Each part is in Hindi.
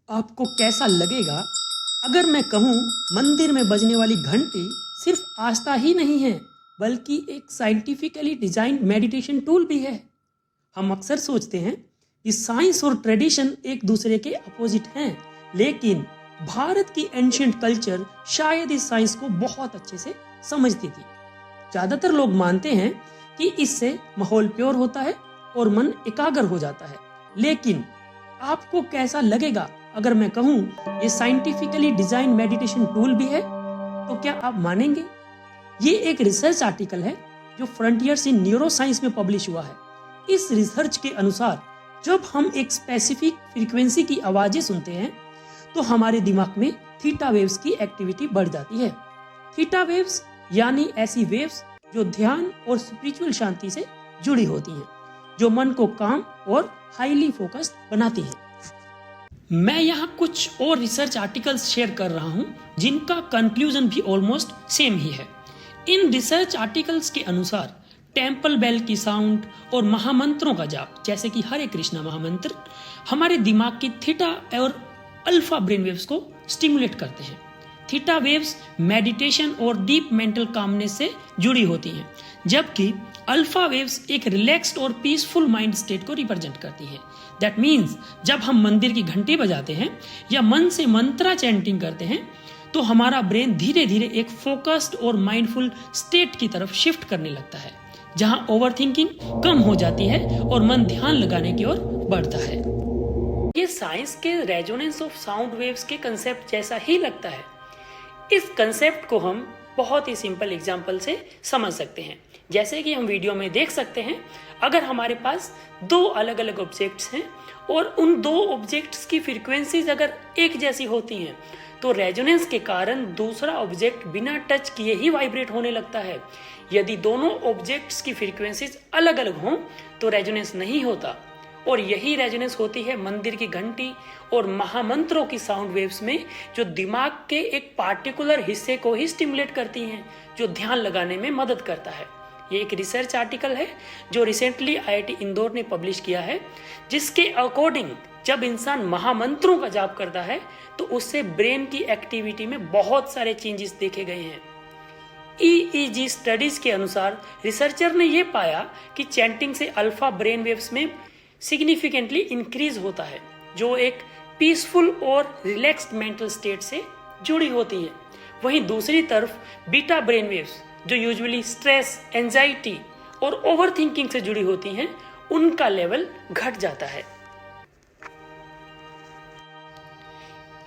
आपको कैसा लगेगा अगर मैं कहूँ मंदिर में बजने वाली घंटी सिर्फ आस्था ही नहीं है बल्कि एक साइंटिफिकली डिजाइंड मेडिटेशन टूल भी है। हम अक्सर सोचते हैं कि साइंस और ट्रेडिशन एक दूसरे के अपोजिट हैं, लेकिन भारत की एंशिएंट कल्चर शायद इस साइंस को बहुत अच्छे से समझती थी। ज्यादातर लोग मानते हैं कि इससे माहौल प्योर होता है और मन एकाग्र हो जाता है, लेकिन आपको कैसा लगेगा अगर मैं कहूँ ये साइंटिफिकली डिजाइन मेडिटेशन टूल भी है? तो क्या आप मानेंगे? ये एक रिसर्च आर्टिकल है जो फ्रंटियर्स इन न्यूरो साइंस में पब्लिश हुआ है। इस रिसर्च के अनुसार जब हम एक स्पेसिफिक फ्रीक्वेंसी की आवाजें सुनते हैं तो हमारे दिमाग में थीटा वेव्स की एक्टिविटी बढ़ जाती है। थीटा वेव्स यानी ऐसी वेव्स जो ध्यान और स्पिरिचुअल शांति से जुड़ी होती हैं, जो मन को काम और हाईली फोकस्ड बनाती हैं। मैं यहाँ कुछ और रिसर्च आर्टिकल्स शेयर कर रहा हूँ जिनका कंक्लूजन भी ऑलमोस्ट सेम ही है। इन रिसर्च आर्टिकल्स के अनुसार टेम्पल बेल की साउंड और महामंत्रों का जाप, जैसे कि हरे कृष्णा महामंत्र, हमारे दिमाग की थीटा और अल्फा ब्रेन वेव्स को स्टिमुलेट करते हैं। थीटा वेव्स मेडिटेशन और डीप मेंटल कामनेस से जुड़ी होती हैं, जबकि अल्फा वेव्स एक रिलैक्स्ड और पीसफुल माइंड स्टेट को रिप्रेजेंट करती हैं। दैट मीन्स जब हम मंदिर की घंटी बजाते हैं या मन से मंत्रा चैंटिंग करते हैं तो हमारा ब्रेन धीरे धीरे एक फोकस्ड और माइंडफुल स्टेट की तरफ शिफ्ट करने लगता है, जहां ओवरथिंकिंग कम हो जाती है और मन ध्यान लगाने की ओर बढ़ता है। ये साइंस के रेजोनेंस ऑफ साउंड वेव्स के कंसेप्ट जैसा ही लगता है। इस कंसेप्ट को हम बहुत ही सिंपल एग्जांपल से समझ सकते हैं। जैसे कि हम वीडियो में देख सकते हैं, अगर हमारे पास दो अलग अलग ऑब्जेक्ट्स हैं और उन दो ऑब्जेक्ट्स की फ्रीक्वेंसीज अगर एक जैसी होती हैं तो रेजोनेंस के कारण दूसरा ऑब्जेक्ट बिना टच किए ही वाइब्रेट होने लगता है। यदि दोनों ऑब्जेक्ट्स की फ्रीक्वेंसीज अलग अलग हों तो रेजोनेंस नहीं होता, और यही रेजोनेंस होती है मंदिर की घंटी और महामंत्रों की साउंड वेव्स में, जो दिमाग के एक पार्टिकुलर हिस्से को ही स्टिमुलेट करती हैं, जो ध्यान लगाने में मदद करता है। ये एक रिसर्च आर्टिकल है जो रिसेंटली IIT इंदौर ने पब्लिश किया है, जिसके अकॉर्डिंग जब इंसान महामंत्रों का जाप करता है तो उससे ब्रेन की एक्टिविटी में बहुत सारे चेंजेस देखे गए हैं। EEG स्टडीज के अनुसार रिसर्चर ने यह पाया कि चैंटिंग से अल्फा ब्रेन वेव्स में सिग्निफिकेंटली इंक्रीज होता है, जो एक पीसफुल और रिलैक्स्ड मेंटल स्टेट से जुड़ी होती है। वहीं दूसरी तरफ बीटा ब्रेन वेव्स, जो यूजुअली स्ट्रेस, एंजाइटी और ओवरथिंकिंग से जुड़ी होती हैं, उनका लेवल घट जाता है।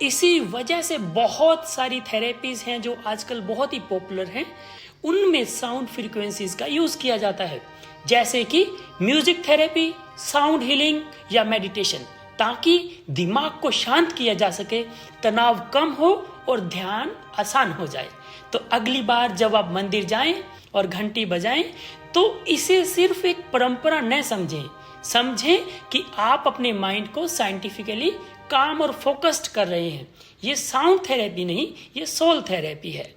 इसी वजह से बहुत सारी थेरेपीज हैं जो आजकल बहुत ही पॉपुलर हैं, उनमें साउंड फ्रीक्वेंसीज का यूज किया जाता है, जैसे कि म्यूजिक थेरेपी, साउंड हीलिंग या मेडिटेशन, ताकि दिमाग को शांत किया जा सके, तनाव कम हो और ध्यान आसान हो जाए। तो अगली बार जब आप मंदिर जाएं और घंटी बजाएं तो इसे सिर्फ एक परंपरा न समझें कि आप अपने माइंड को साइंटिफिकली काम और फोकस्ड कर रहे हैं। ये साउंड थेरेपी नहीं, ये सोल थेरेपी है।